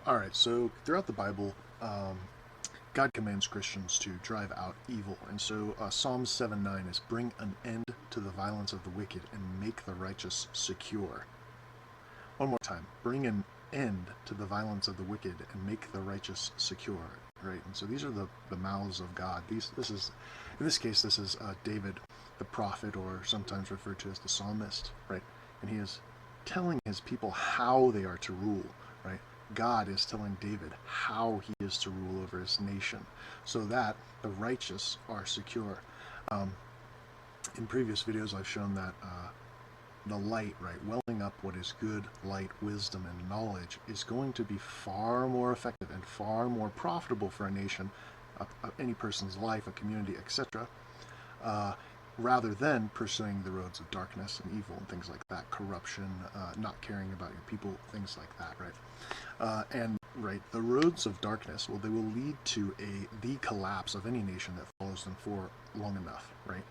All right, so throughout the Bible, God commands Christians to drive out evil. And so Psalm 7:9 is bring an end to the violence of the wicked and make the righteous secure. One more time, bring an end to the violence of the wicked and make the righteous secure. Right, and so these are the mouths of God. This is, in this case, this is David, the prophet, or sometimes referred to as the psalmist. Right, and he is telling his people how they are to rule. Right, God is telling David how he is to rule over his nation, so that the righteous are secure. Um, in previous videos, I've shown that the light, right, welling up what is good, light, wisdom, and knowledge is going to be far more effective and far more profitable for a nation, any person's life, a community, etc., uh, rather than pursuing the roads of darkness and evil and things like that, corruption, not caring about your people, things like that, right? And right, the roads of darkness, well, they will lead to the collapse of any nation that follows them for long enough, right?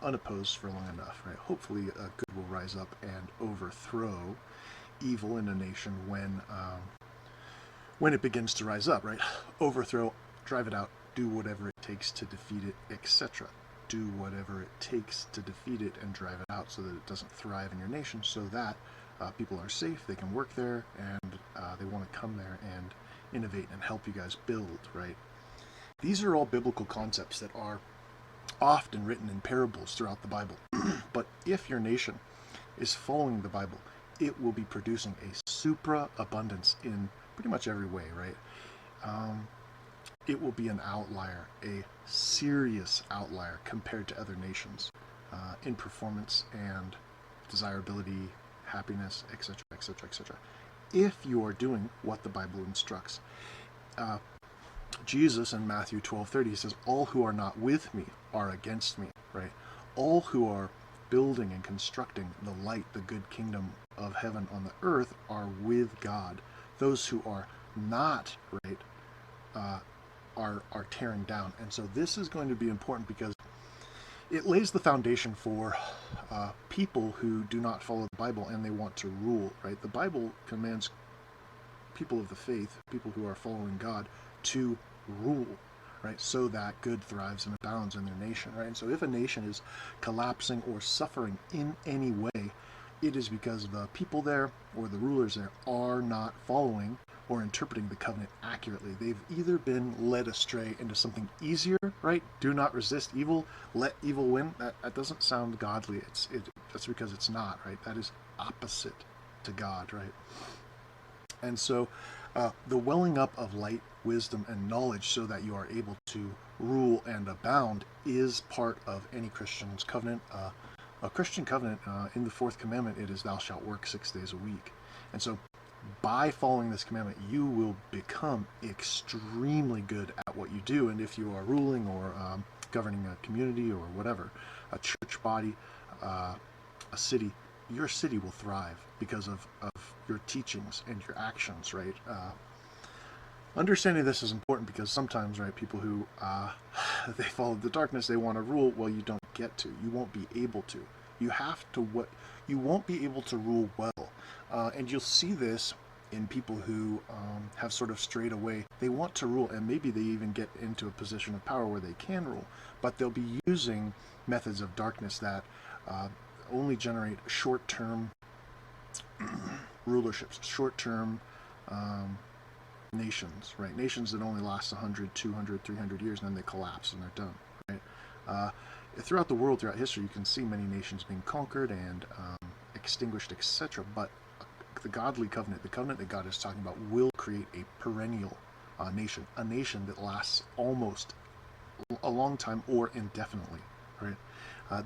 Unopposed for long enough, right? Hopefully, good will rise up and overthrow evil in a nation when it begins to rise up, right? Overthrow, drive it out, do whatever it takes to defeat it, etc. Do whatever it takes to defeat it and drive it out so that it doesn't thrive in your nation, so that people are safe, they can work there, and they want to come there and innovate and help you guys build, right? These are all biblical concepts that are often written in parables throughout the Bible. But if your nation is following the Bible, it will be producing a supra abundance in pretty much every way, right? Um, it will be an outlier, a serious outlier compared to other nations in performance and desirability, happiness, etc., etc., etc. If you are doing what the Bible instructs. Uh, Jesus in Matthew 12:30 says, "All who are not with me are against me." Right? All who are building and constructing the light, the good kingdom of heaven on the earth, are with God. Those who are not, right, uh, are tearing down. And so this is going to be important because it lays the foundation for people who do not follow the Bible and they want to rule. Right? The Bible commands people of the faith, people who are following God, to rule, right, so that good thrives and abounds in their nation, right? And so if a nation is collapsing or suffering in any way, it is because the people there or the rulers there are not following or interpreting the covenant accurately. They've either been led astray into something easier, right? Do not resist evil, let evil win. That doesn't sound godly. That's because it's not, right? That is opposite to God, right? And so the welling up of light, wisdom, and knowledge so that you are able to rule and abound is part of any Christian's covenant. A Christian covenant, in the fourth commandment, it is thou shalt work 6 days a week. And so by following this commandment, you will become extremely good at what you do. And if you are ruling or governing a community or whatever, a church body, a city, your city will thrive because of your teachings and your actions, right? Understanding this is important because sometimes, right, people who they follow the darkness, they want to rule. Well, you don't get to. You won't be able to. You have to. What you won't be able to rule well, and you'll see this in people who have sort of strayed away. They want to rule, and maybe they even get into a position of power where they can rule, but they'll be using methods of darkness that only generate short-term rulerships, short-term nations, right? Nations that only last 100, 200, 300 years, and then they collapse and they're done, right? Throughout the world, throughout history, you can see many nations being conquered and extinguished, etc. But the godly covenant, the covenant that God is talking about, will create a perennial nation, a nation that lasts almost a long time or indefinitely, right?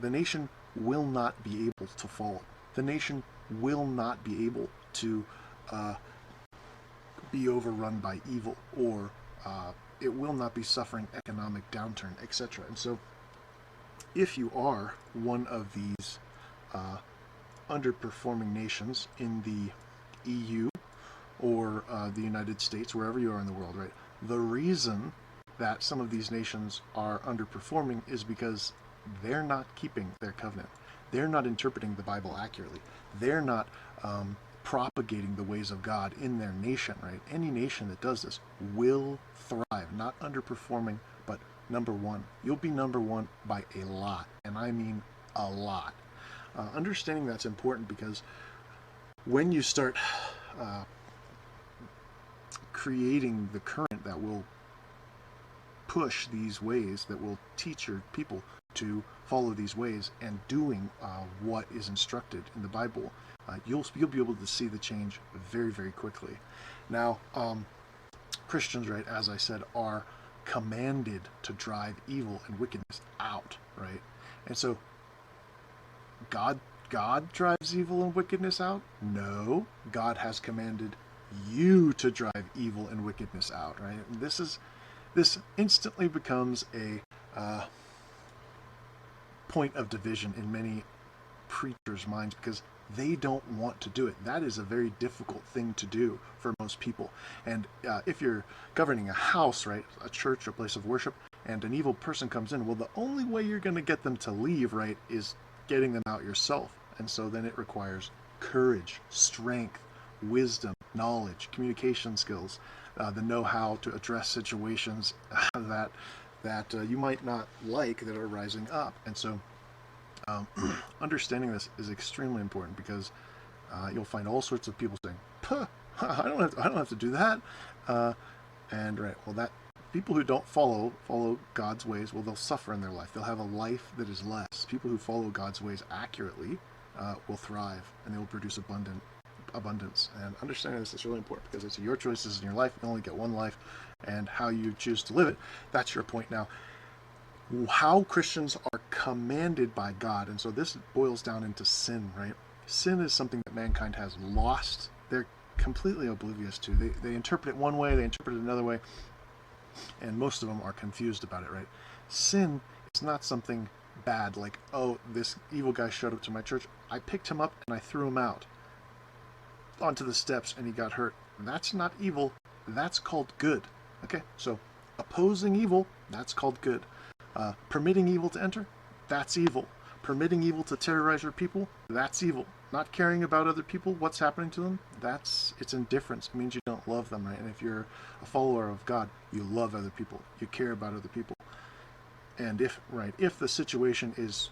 The nation will not be able to fall. The nation will not be able to be overrun by evil, or it will not be suffering economic downturn, etc. And so, if you are one of these underperforming nations in the EU or the United States, wherever you are in the world, right? The reason that some of these nations are underperforming is because they're not keeping their covenant. They're not interpreting the Bible accurately. They're not propagating the ways of God in their nation, right? Any nation that does this will thrive, not underperforming, but number one. You'll be number one by a lot, and I mean a lot. Understanding that's important because when you start creating the current that will push these ways, that will teach your people to follow these ways and doing what is instructed in the Bible, you'll be able to see the change very, very quickly. Now, Christians, right, as I said, are commanded to drive evil and wickedness out, right? And so God drives evil and wickedness out? No, God has commanded you to drive evil and wickedness out, right? And this instantly becomes a point of division in many preachers' minds because they don't want to do it. That is a very difficult thing to do for most people. And if you're governing a house, right, a church, a place of worship, and an evil person comes in, well, the only way you're going to get them to leave, right, is getting them out yourself. And so then it requires courage, strength, wisdom, knowledge, communication skills, the know-how to address situations that you might not like that are rising up. And so understanding this is extremely important because you'll find all sorts of people saying, "Puh, I don't have to do that." And right, well, that people who don't follow God's ways, well, they'll suffer in their life. They'll have a life that is less. People who follow God's ways accurately will thrive, and they will produce abundance. And understanding this is really important because it's your choices in your life. You only get one life, and how you choose to live it, that's your point. Now, how Christians are commanded by God, and so this boils down into sin, right? Sin is something that mankind has lost. They're completely oblivious to. They interpret it one way, they interpret it another way, and most of them are confused about it, right? Sin is not something bad like, oh, this evil guy showed up to my church, I picked him up and I threw him out onto the steps and he got hurt. That's not evil, that's called good. Okay, so opposing evil, that's called good. Permitting evil to enter, that's evil. Permitting evil to terrorize your people, that's evil. Not caring about other people, what's happening to them, it's indifference. It means you don't love them, right? And if you're a follower of God, you love other people, you care about other people. And if the situation is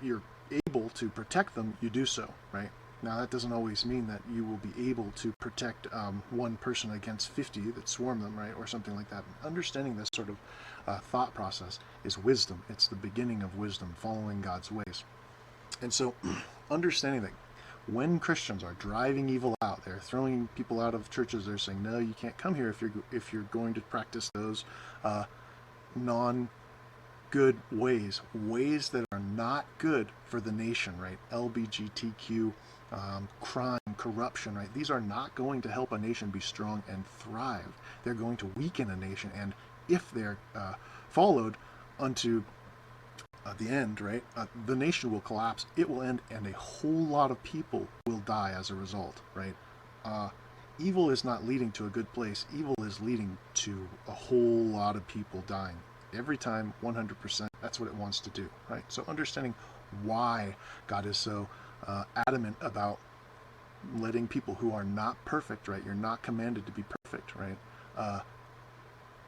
you're able to protect them, you do so, right? Now, that doesn't always mean that you will be able to protect one person against 50 that swarm them, right, or something like that. Understanding this sort of thought process is wisdom. It's the beginning of wisdom, following God's ways. And so, understanding that when Christians are driving evil out, they're throwing people out of churches, they're saying, no, you can't come here if you're going to practice those non-good ways that are not good for the nation, right? LGBTQ, crime, corruption, right? These are not going to help a nation be strong and thrive. They're going to weaken a nation, and if they're followed unto the end, right, the nation will collapse, it will end, and a whole lot of people will die as a result, right? Evil is not leading to a good place. Evil is leading to a whole lot of people dying. Every time, 100%, that's what it wants to do, right? So understanding why God is so adamant about letting people who are not perfect, right? You're not commanded to be perfect, right?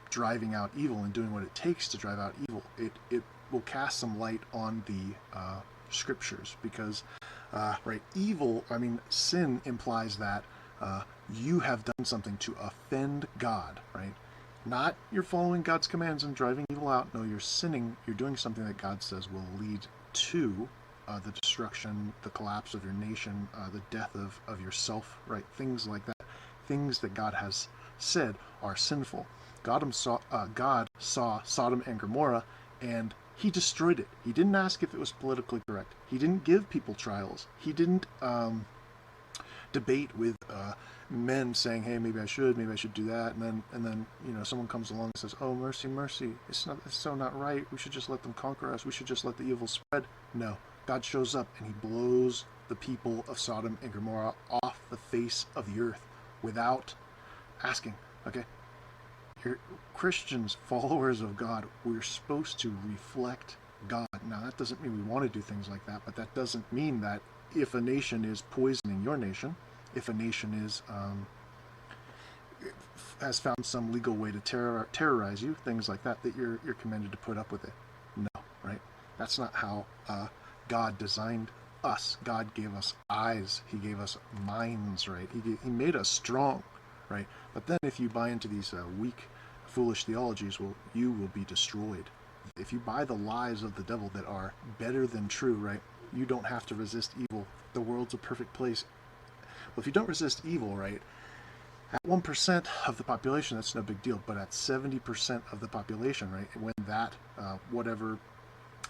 Driving out evil and doing what it takes to drive out evil. It will cast some light on the scriptures because, right, sin implies that you have done something to offend God, right? Not you're following God's commands and driving evil out. No, you're sinning. You're doing something that God says will lead to the destruction, the collapse of your nation, the death of yourself, right? Things like that. Things that God has said are sinful. God saw Sodom and Gomorrah, and he destroyed it. He didn't ask if it was politically correct. He didn't give people trials. He didn't debate with men saying, "Hey, maybe I should do that," and then someone comes along and says, "Oh, mercy, mercy! It's so not right. We should just let them conquer us. We should just let the evil spread." No, God shows up and he blows the people of Sodom and Gomorrah off the face of the earth without asking. Okay, you're Christians, followers of God. We're supposed to reflect God. Now, that doesn't mean we want to do things like that, but that doesn't mean that if a nation is poisoning your nation, if a nation is has found some legal way to terrorize you, things like that, that you're commanded to put up with it. No, right? That's not how God designed us. God gave us eyes. He gave us minds, right? He made us strong, right? But then if you buy into these weak, foolish theologies, well, you will be destroyed. If you buy the lies of the devil that are better than true, right? You don't have to resist evil. The world's a perfect place. Well, if you don't resist evil, right? At 1% of the population, that's no big deal. But at 70% of the population, right? When that, whatever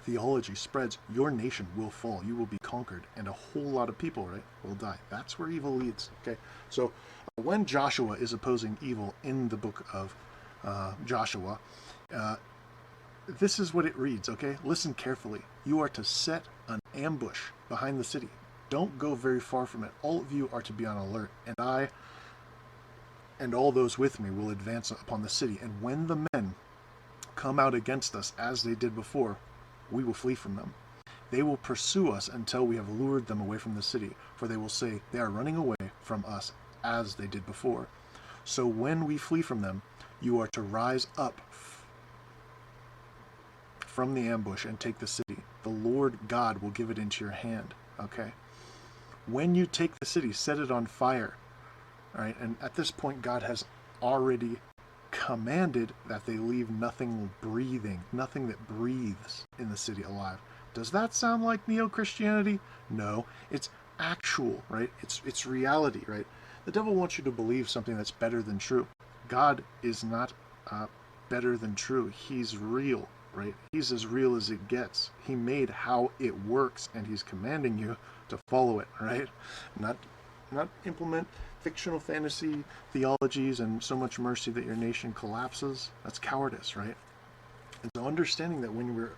theology spreads, your nation will fall. You will be conquered. And a whole lot of people, right, will die. That's where evil leads. Okay. So when Joshua is opposing evil in the book of Joshua, this is what it reads, okay? Listen carefully. You are to set an ambush behind the city. Don't go very far from it. All of you are to be on alert, and I and all those with me will advance upon the city. And when the men come out against us as they did before, we will flee from them. They will pursue us until we have lured them away from the city, for they will say, they are running away from us as they did before. So when we flee from them, you are to rise up from the ambush and take the city. The Lord God will give it into your hand. Okay? When you take the city, set it on fire. All right? And at this point, God has already commanded that they leave nothing breathing, nothing that breathes in the city alive. Does that sound like neo-Christianity? No, it's actual, right? It's reality, right? The devil wants you to believe something that's better than true. God is not better than true. He's real, right? He's as real as it gets. He made how it works, and he's commanding you to follow it, right? Not implement fictional fantasy theologies and so much mercy that your nation collapses. That's cowardice, right? And so understanding that when we're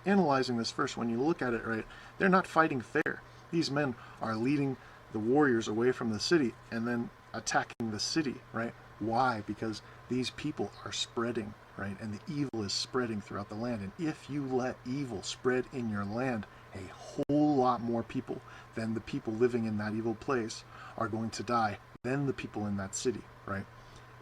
analyzing this verse, when you look at it, right, they're not fighting fair. These men are leading the warriors away from the city and then attacking the city, right? Why? Because these people are spreading, right? And the evil is spreading throughout the land. And if you let evil spread in your land, a whole lot more people than the people living in that evil place are going to die than the people in that city, right?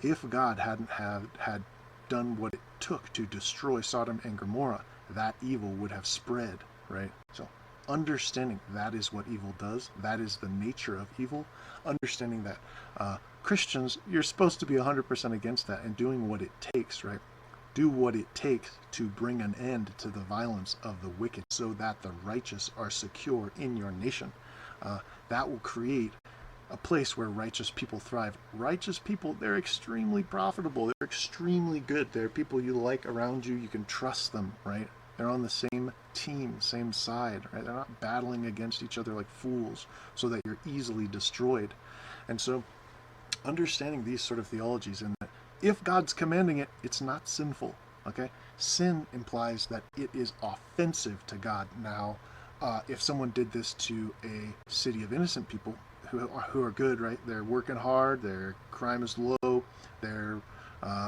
If God hadn't had done what it took to destroy Sodom and Gomorrah, that evil would have spread, right? So understanding that is what evil does, that is the nature of evil, understanding that Christians, you're supposed to be 100% against that and doing what it takes, right? Do what it takes to bring an end to the violence of the wicked so that the righteous are secure in your nation. That will create a place where righteous people thrive. Righteous people, they're extremely profitable. They're extremely good. They're people you like around you. You can trust them, right? They're on the same team, same side, right? They're not battling against each other like fools so that you're easily destroyed. And so understanding these sort of theologies, and that if God's commanding it, it's not sinful, okay? Sin implies that it is offensive to God. Now, if someone did this to a city of innocent people who are good, right? They're working hard, their crime is low, they're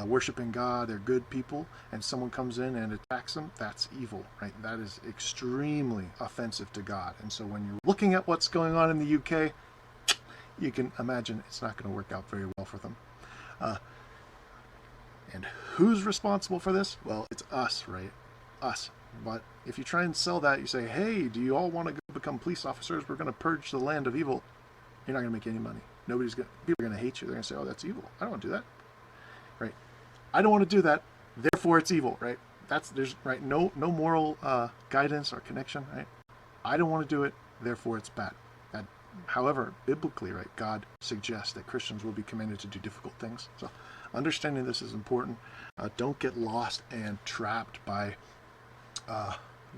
worshiping God, they're good people, and someone comes in and attacks them, that's evil, right? That is extremely offensive to God. And so when you're looking at what's going on in the UK, you can imagine it's not going to work out very well for them. And who's responsible for this? Well, it's us, right? Us. But if you try and sell that, you say, hey, do you all want to go become police officers? We're going to purge the land of evil. You're not going to make any money. People are going to hate you. They're going to say, oh, that's evil. I don't want to do that. Right? I don't want to do that. Therefore, it's evil, right? There's no moral guidance or connection, right? I don't want to do it. Therefore, it's bad. However, biblically, right, God suggests that Christians will be commanded to do difficult things. So understanding this is important. Don't get lost and trapped by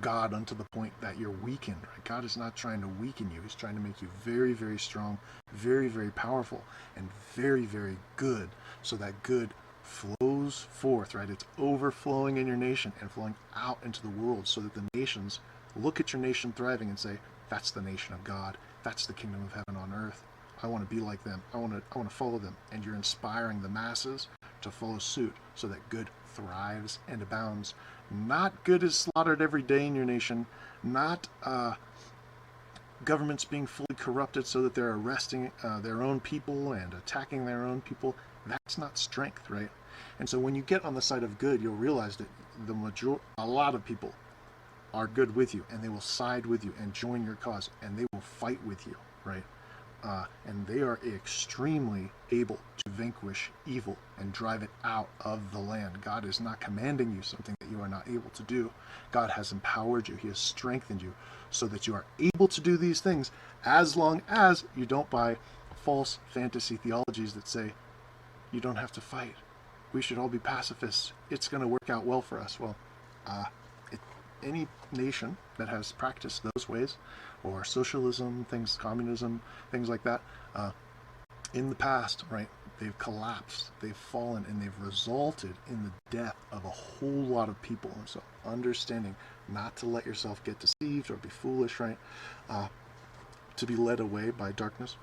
God unto the point that you're weakened. Right? God is not trying to weaken you. He's trying to make you very, very strong, very, very powerful, and very, very good, so that good flows forth, right? It's overflowing in your nation and flowing out into the world, so that the nations look at your nation thriving and say, that's the nation of God. That's the kingdom of heaven on earth. I want to be like them. I want to follow them. And you're inspiring the masses to follow suit so that good thrives and abounds. Not good is slaughtered every day in your nation. Not governments being fully corrupted so that they're arresting their own people and attacking their own people, that's not strength, right? And so when you get on the side of good, you'll realize that a lot of people are good with you, and they will side with you and join your cause, and they will fight with you, right? And they are extremely able to vanquish evil and drive it out of the land. God is not commanding you something that you are not able to do. God has empowered you. He has strengthened you so that you are able to do these things, as long as you don't buy false fantasy theologies that say you don't have to fight. We should all be pacifists. It's going to work out well for us. Well, any nation that has practiced those ways, or socialism, communism, things like that, in the past, right, they've collapsed, they've fallen, and they've resulted in the death of a whole lot of people. And so understanding not to let yourself get deceived or be foolish, right, to be led away by darkness,